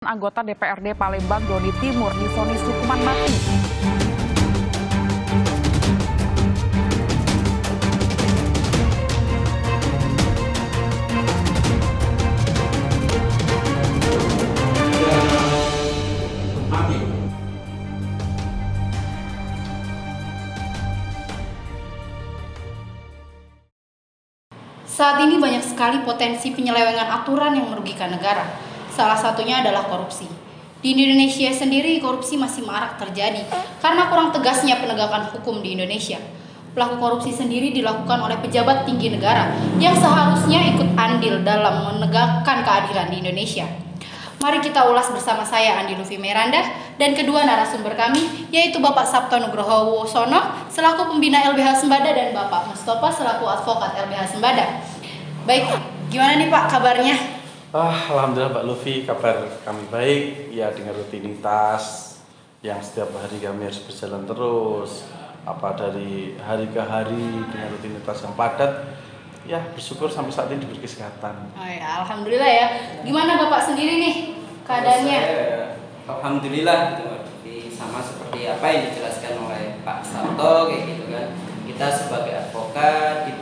Anggota DPRD Palembang Doni Timur divonis hukuman mati. Saat ini banyak sekali potensi penyelewengan aturan yang merugikan negara. Salah satunya adalah korupsi. Di Indonesia sendiri korupsi masih marak terjadi karena kurang tegasnya penegakan hukum di Indonesia. Pelaku korupsi sendiri dilakukan oleh pejabat tinggi negara yang seharusnya ikut andil dalam menegakkan keadilan di Indonesia. Mari kita ulas bersama saya Andi Lufi Miranda dan kedua narasumber kami yaitu Bapak Sabto Nugroho Wosono selaku pembina LBH Sembada dan Bapak Mustafa selaku advokat LBH Sembada. Baik, gimana nih Pak kabarnya? Alhamdulillah Mbak Lufi, kabar kami baik ya, dengan rutinitas yang setiap hari kami harus berjalan terus dari hari ke hari dengan rutinitas yang padat ya, bersyukur sampai saat ini diberi kesehatan. Oh ya, alhamdulillah ya. Gimana Bapak sendiri nih keadaannya? Alhamdulillah gitu, sama seperti apa yang dijelaskan oleh Pak Sabto kayak gitu kan. Kita sebagai advokat di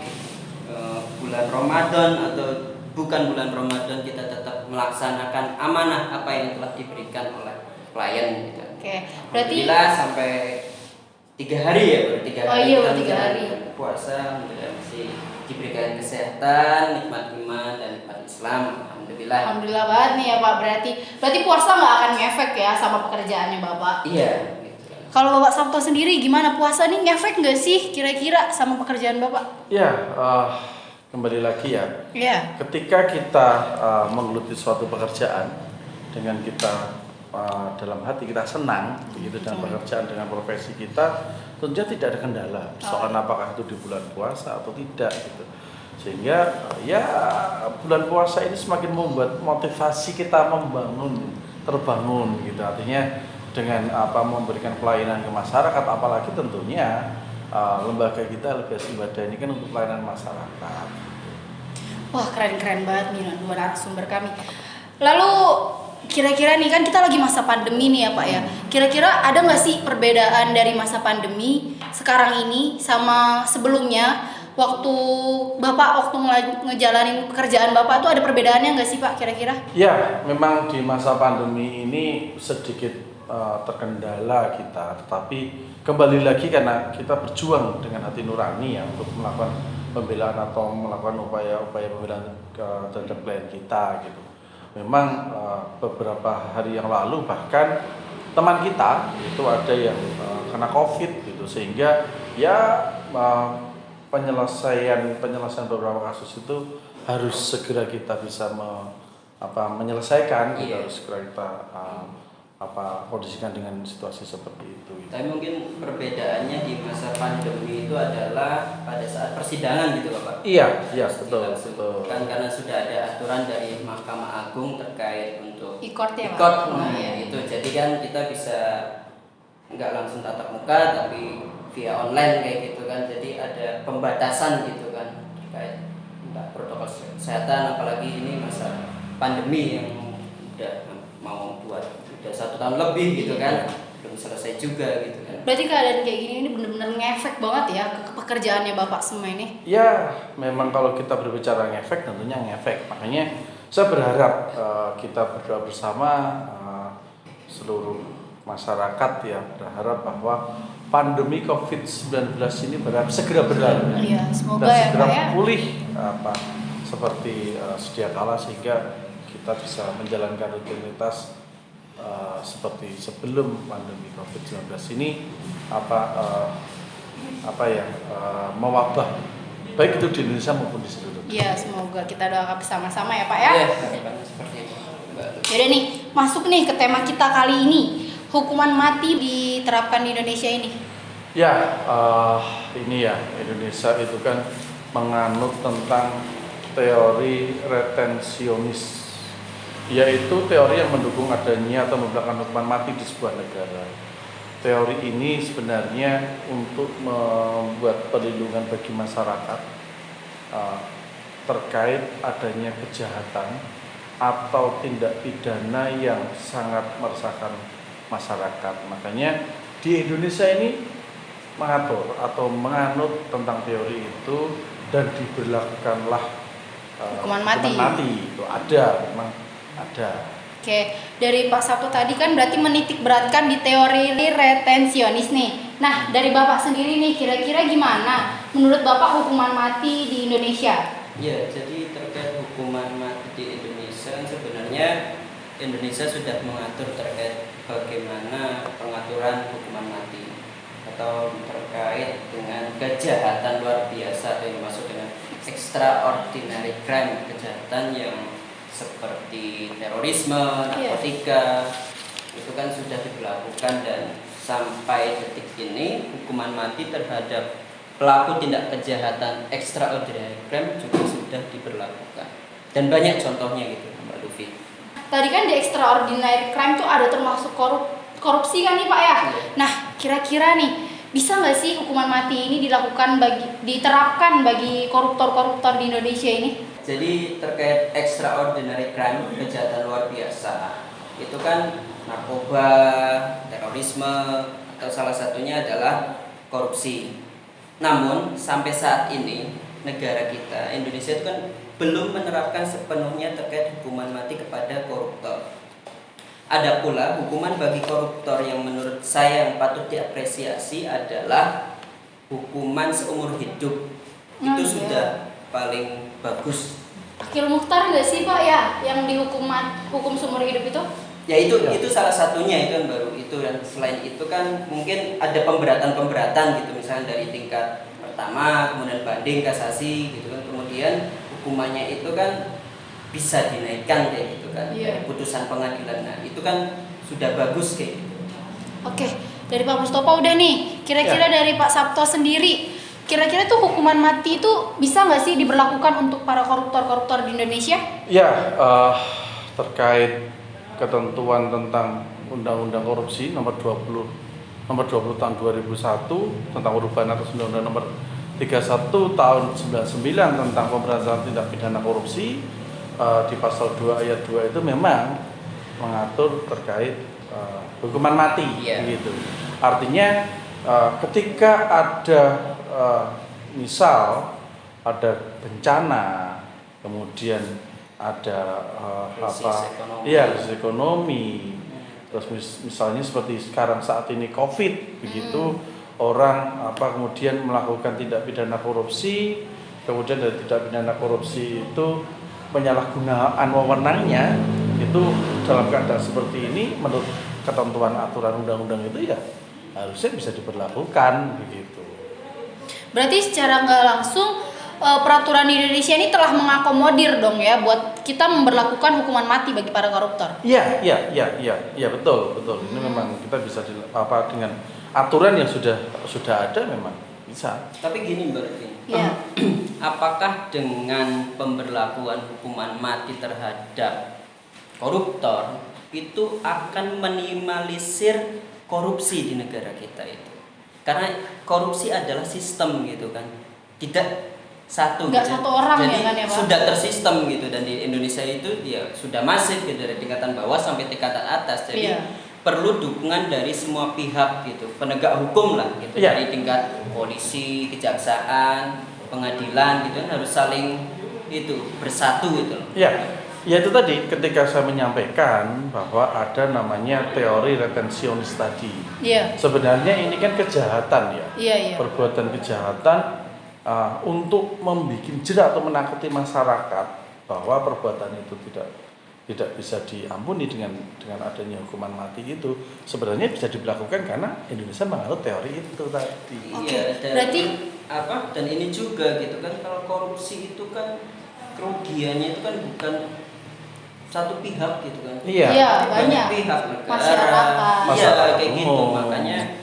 bulan Ramadan atau bukan bulan Ramadan kita tetap melaksanakan amanah apa yang telah diberikan oleh klien gitu. Oke, berarti Alhamdulillah sampai 3 hari ya, baru 3 hari. Oh iya, kita 3 hari. puasa, alhamdulillah masih diberikan kesehatan, nikmat iman dan nikmat Islam. Alhamdulillah. alhamdulillah banget nih ya Pak. Berarti puasa nggak akan ngefek ya sama pekerjaannya Bapak? Iya. Gitu. Kalau Bapak Sabto sendiri gimana, puasa nih ngefek nggak sih kira-kira sama pekerjaan Bapak? Ya, kembali lagi ya. Iya. Ketika kita menggeluti suatu pekerjaan dengan kita dalam hati kita senang begitu dengan pekerjaan, dengan profesi kita, tentunya tidak ada kendala soal apakah itu di bulan puasa atau tidak gitu. Sehingga ya bulan puasa ini semakin membuat motivasi kita terbangun gitu. Artinya dengan memberikan pelayanan ke masyarakat, apalagi tentunya lembaga kita LBH Sembada ini kan untuk pelayanan masyarakat. Wah, keren-keren banget nih dua narasumber kami. Lalu kira-kira nih kan kita lagi masa pandemi nih ya Pak ya. Kira-kira ada nggak sih perbedaan dari masa pandemi sekarang ini sama sebelumnya? Waktu ngejalanin pekerjaan Bapak tuh ada perbedaannya nggak sih Pak kira-kira? Ya, memang di masa pandemi ini sedikit terkendala kita, tetapi kembali lagi karena kita berjuang dengan hati nurani ya untuk melakukan pembelaan atau melakukan upaya-upaya pembelaan terhadap klien kita gitu. Memang beberapa hari yang lalu bahkan teman kita itu ada yang kena COVID gitu, sehingga ya penyelesaian beberapa kasus itu harus segera kita bisa menyelesaikan, kita harus segera kita kondisikan dengan situasi seperti itu. Tapi mungkin perbedaannya di masa pandemi itu adalah pada saat persidangan gitu loh Pak. Iya, betul. Kan karena sudah ada aturan dari Mahkamah Agung terkait untuk E-court ya Pak? e-court, Iya. itu. Jadi kan kita bisa nggak langsung tatap muka tapi via online kayak gitu kan. Jadi ada pembatasan gitu kan terkait protokol kesehatan, apalagi ini masa pandemi yang udah mau buat udah 1 tahun lebih gitu kan, belum selesai juga gitu kan. Berarti keadaan kayak gini ini bener-bener ngefek banget ya ke pekerjaannya Bapak semua ini? Ya, memang kalau kita berbicara ngefek, tentunya ngefek. Makanya saya berharap kita berdoa bersama seluruh masyarakat ya, berharap bahwa pandemi COVID-19 ini segera berlalu. Iya, semoga dan ya segera Pak ya. pulih seperti sedia kala, sehingga kita bisa menjalankan rutinitas seperti sebelum pandemi COVID-19 ini mewabah baik itu di Indonesia maupun di seluruh dunia. Iya, semoga kita doakan bersama-sama ya Pak ya. Iya, seperti itu. Yaudah nih, masuk nih ke tema kita kali ini. Hukuman mati diterapkan di Indonesia ini. Ya, ini ya, Indonesia itu kan menganut tentang teori retensionis, yaitu teori yang mendukung adanya atau memperlakukan hukuman mati di sebuah negara. Teori ini sebenarnya untuk membuat perlindungan bagi masyarakat terkait adanya kejahatan atau tindak pidana yang sangat meresahkan masyarakat. Makanya di Indonesia ini mengatur atau menganut tentang teori itu dan diberlakukanlah Hukuman mati. Itu ada, memang ada. Oke, dari Pak Sabto tadi kan berarti menitik beratkan di teori retensionis nih. Nah, dari Bapak sendiri nih, kira-kira gimana menurut Bapak hukuman mati di Indonesia? Ya, jadi terkait hukuman mati di Indonesia, sebenarnya Indonesia sudah mengatur terkait bagaimana pengaturan hukuman mati atau terkait dengan kejahatan luar biasa atau yang dimaksud dengan extraordinary crime, kejahatan yang seperti terorisme, narkotika, itu kan sudah diberlakukan dan sampai detik ini hukuman mati terhadap pelaku tindak kejahatan extraordinary crime juga sudah diberlakukan dan banyak contohnya gitu Mbak Lufi. Tadi kan di extraordinary crime tuh ada termasuk korupsi kan nih Pak ya? Iya. Nah, kira-kira nih bisa nggak sih hukuman mati ini diterapkan bagi koruptor-koruptor di Indonesia ini? Jadi terkait extraordinary crime, kejahatan luar biasa, itu kan narkoba, terorisme, atau salah satunya adalah korupsi. Namun sampai saat ini negara kita, Indonesia itu kan belum menerapkan sepenuhnya terkait hukuman mati kepada koruptor. Ada pula hukuman bagi koruptor yang menurut saya yang patut diapresiasi adalah hukuman seumur hidup. Itu sudah paling bagus. Akil Mukhtar nggak sih Pak ya yang hukum seumur hidup itu? Ya itu salah satunya itu yang baru itu, dan selain itu kan mungkin ada pemberatan gitu, misalnya dari tingkat pertama kemudian banding kasasi gitu kan, kemudian hukumannya itu kan bisa dinaikkan kayak gitu kan dari putusan pengadilan. Nah itu kan sudah bagus kayak gitu. Oke, dari Pak Mustofa udah nih. Kira-kira dari Pak Sabto sendiri, kira-kira tuh hukuman mati itu bisa nggak sih diberlakukan untuk para koruptor-koruptor di Indonesia? Ya, terkait ketentuan tentang Undang-Undang Korupsi nomor 20 tahun 2001 tentang perubahan atas Undang-Undang nomor 31 tahun 99 tentang pemberantasan tindak pidana korupsi, di pasal 2 ayat 2 itu memang mengatur terkait hukuman mati, gitu. Artinya ketika ada misal ada bencana, kemudian ada krisis ekonomi, terus misalnya seperti sekarang saat ini COVID begitu, orang kemudian melakukan tindak pidana korupsi, kemudian dari tindak pidana korupsi itu penyalahgunaan wewenangnya, itu dalam keadaan seperti ini menurut ketentuan aturan undang-undang itu ya harusnya bisa diberlakukan begitu. Berarti secara nggak langsung peraturan di Indonesia ini telah mengakomodir dong ya buat kita memberlakukan hukuman mati bagi para koruptor. Iya, betul. Ini memang kita bisa dengan aturan yang sudah ada memang bisa. Tapi gini Mbak Revin, apakah dengan pemberlakuan hukuman mati terhadap koruptor itu akan minimalisir korupsi di negara kita itu? Karena korupsi adalah sistem gitu kan, tidak satu orang jadi ya kan ya Pak? Sudah tersistem gitu, dan di Indonesia itu dia sudah masif gitu dari tingkatan bawah sampai tingkatan atas, jadi perlu dukungan dari semua pihak gitu, penegak hukum lah gitu, dari tingkat polisi, kejaksaan, pengadilan gitu kan harus saling itu bersatu gitu loh. Ya itu tadi ketika saya menyampaikan bahwa ada namanya teori retensionis tadi. Sebenarnya ini kan kejahatan ya. Perbuatan kejahatan untuk membuat jerat atau menakuti masyarakat bahwa perbuatan itu tidak bisa diampuni dengan adanya hukuman mati itu, sebenarnya bisa dilakukan karena Indonesia menganut teori itu tadi. Berarti dan ini juga gitu kan, kalau korupsi itu kan kerugiannya itu kan bukan satu pihak gitu kan. Banyak pihak, negara, masyarakat. Kayak gitu. Makanya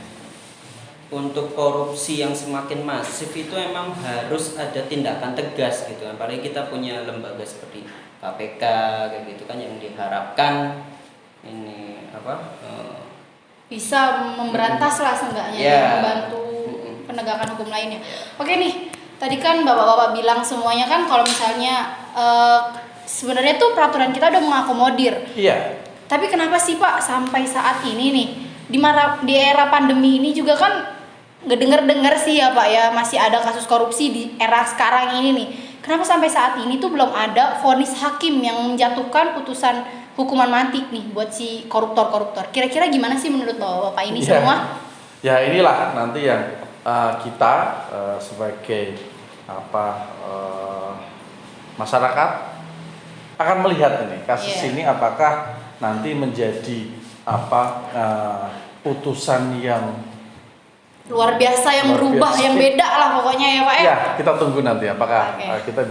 untuk korupsi yang semakin masif itu emang harus ada tindakan tegas gitu kan. Apalagi kita punya lembaga seperti KPK kayak gitu kan, yang diharapkan ini bisa memberantas lah seenggaknya, membantu penegakan hukum lainnya. Oke nih, tadi kan bapak-bapak bilang semuanya kan kalau misalnya sebenarnya tuh peraturan kita udah mengakomodir. Iya. Tapi kenapa sih Pak sampai saat ini nih di era pandemi ini juga kan ngedenger sih ya Pak ya, masih ada kasus korupsi di era sekarang ini nih. Kenapa sampai saat ini tuh belum ada vonis hakim yang menjatuhkan putusan hukuman mati nih buat si koruptor-koruptor? Kira-kira gimana sih menurut Bapak ini Ya. semua? Ya inilah nanti yang kita sebagai masyarakat akan melihat ini kasus Iya. ini apakah nanti menjadi putusan yang Luar biasa yang Luar berubah, biasa. yang beda lah pokoknya ya Pak ya. ya kita tunggu nanti apakah Oke. kita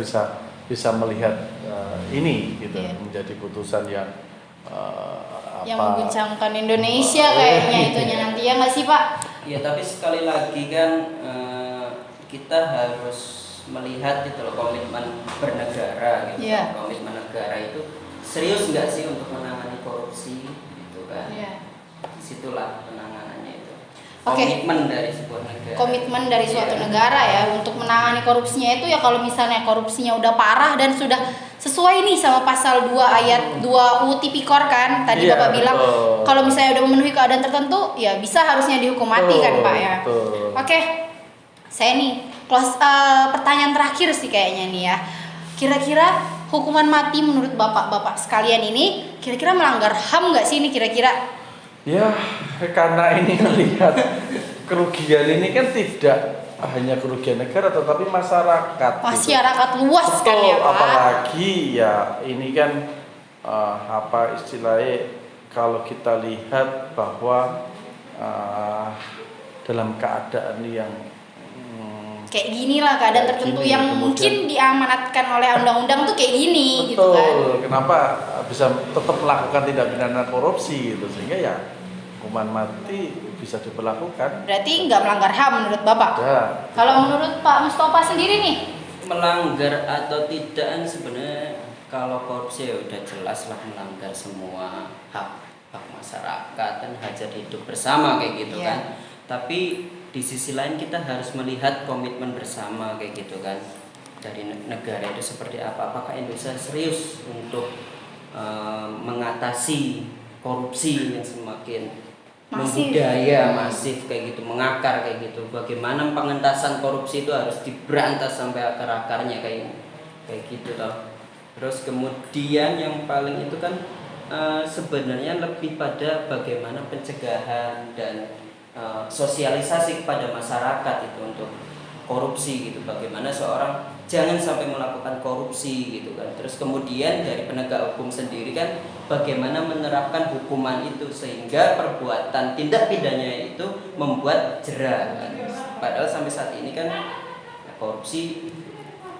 bisa melihat ini gitu Iya. menjadi putusan yang Yang mengguncangkan Indonesia kayaknya itunya nanti ya nggak sih Pak? Ya tapi sekali lagi kan kita harus melihat itu loh komitmen bernegara gitu. Iya. Komitmen negara itu serius nggak sih untuk menangani korupsi gitu kan? Iya. Disitulah penanganannya itu. Oke. Komitmen dari sebuah negara. Komitmen dari suatu Iya. negara ya untuk menangani korupsinya itu ya kalau misalnya korupsinya udah parah dan sudah sesuai nih sama pasal 2 ayat 2 UU Tipikor kan tadi Iya, Bapak bilang betul. kalau misalnya udah memenuhi keadaan tertentu ya bisa harusnya dihukum mati kan Pak ya. Betul. Oke, saya nih pertanyaan terakhir sih kayaknya nih ya. Kira-kira hukuman mati menurut bapak-bapak sekalian ini kira-kira melanggar HAM nggak sih ini kira-kira? Ya, karena ini melihat kerugian ini kan tidak hanya kerugian negara tetapi masyarakat. gitu. Masyarakat luas kan Betul, ya Pak? apalagi ya ini kan istilahnya kalau kita lihat bahwa dalam keadaan yang Kayak gini lah keadaan Kayak tertentu gini, yang kemudian- mungkin diamanatkan oleh undang-undang tuh kayak gini gitu betul, kan. kenapa bisa tetap melakukan tindak pidana korupsi gitu sehingga ya hukuman mati bisa diberlakukan. Berarti nggak melanggar HAM menurut Bapak? Ya. Kalau menurut Pak Mustafa sendiri nih? Melanggar atau tidak kan sebenarnya kalau korupsi ya udah jelas lah melanggar semua hak masyarakat dan hajat hidup bersama kayak gitu Iya. kan. Tapi di sisi lain kita harus melihat komitmen bersama kayak gitu kan dari negara itu seperti apa. Apakah Indonesia serius untuk mengatasi korupsi yang semakin Masif. membudaya masif kayak gitu, mengakar kayak gitu. Bagaimana pengentasan korupsi itu harus diberantas sampai akar-akarnya kayak gitu toh. Terus kemudian yang paling itu kan sebenarnya lebih pada bagaimana pencegahan dan sosialisasi kepada masyarakat itu untuk korupsi gitu. Bagaimana seorang jangan sampai melakukan korupsi gitu kan. Terus kemudian dari penegak hukum sendiri kan bagaimana menerapkan hukuman itu sehingga perbuatan tindak pidananya itu membuat jera kan. Padahal sampai saat ini kan korupsi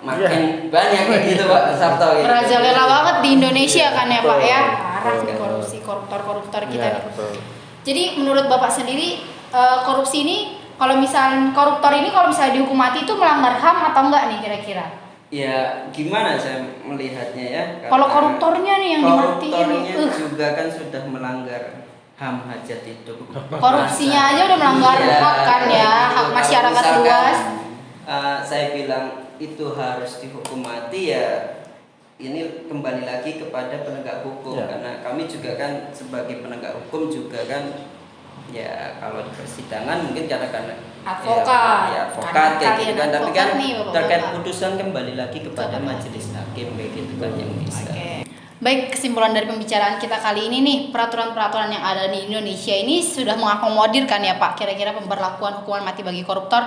makin banyak kayak gitu Pak Sabto gitu. Merajalela banget di Indonesia kan ya Pak ya. Betul. Parah nih korupsi, koruptor-koruptor kita Ya, nih. betul. Jadi menurut Bapak sendiri korupsi ini kalau misalnya koruptor ini kalau misalnya dihukum mati itu melanggar HAM atau enggak nih kira-kira? Ya gimana saya melihatnya ya. Kalau koruptornya nih yang dimatiin nih. koruptornya juga kan sudah melanggar HAM hajat hidup. Korupsinya aja udah melanggar Iya, hak kan ya, hak kalau masyarakat misalkan, luas. Saya bilang itu harus dihukum mati ya ini kembali lagi kepada penegak hukum Ya. karena kami juga kan sebagai penegak hukum juga kan ya kalau di persidangan mungkin karena Advokat. ya advokat Karena kayak gitu kalian kan tapi advokat kan nih, Bapak-bapak. terkait putusan kembali lagi kepada Betul. majelis hakim kayak gitu kan yang bisa. Oke. Baik, kesimpulan dari pembicaraan kita kali ini nih, peraturan-peraturan yang ada di Indonesia ini sudah mengakomodir kan ya Pak, kira-kira pemberlakuan hukuman mati bagi koruptor.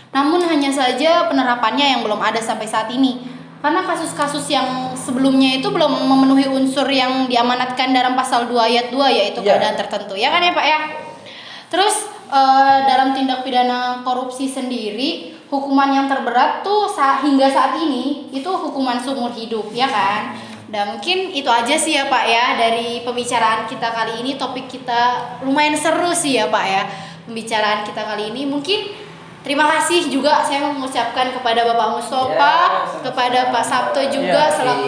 Namun hanya saja penerapannya yang belum ada sampai saat ini. Karena kasus-kasus yang sebelumnya itu belum memenuhi unsur yang diamanatkan dalam pasal 2 ayat 2 yaitu Ya. keadaan tertentu. Ya kan ya Pak ya? Terus dalam tindak pidana korupsi sendiri, hukuman yang terberat tuh hingga saat ini itu hukuman seumur hidup, ya kan? Dan mungkin itu aja sih ya Pak ya dari pembicaraan kita kali ini. Topik kita lumayan seru sih ya Pak ya pembicaraan kita kali ini. Mungkin terima kasih juga saya mengucapkan kepada Bapak Mustafa, Ya, sama-sama. kepada Pak Sabto juga Ya. selaku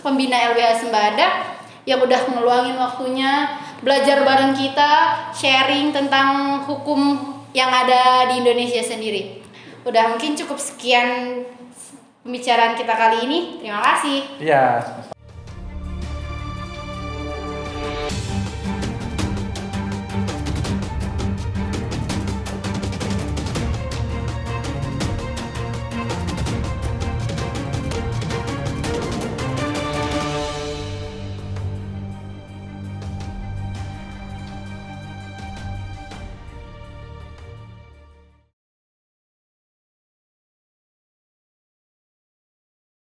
pembina LBH Sembada yang udah ngeluangin waktunya belajar bareng kita, sharing tentang hukum yang ada di Indonesia sendiri. Udah mungkin cukup sekian pembicaraan kita kali ini. Terima kasih. Iya.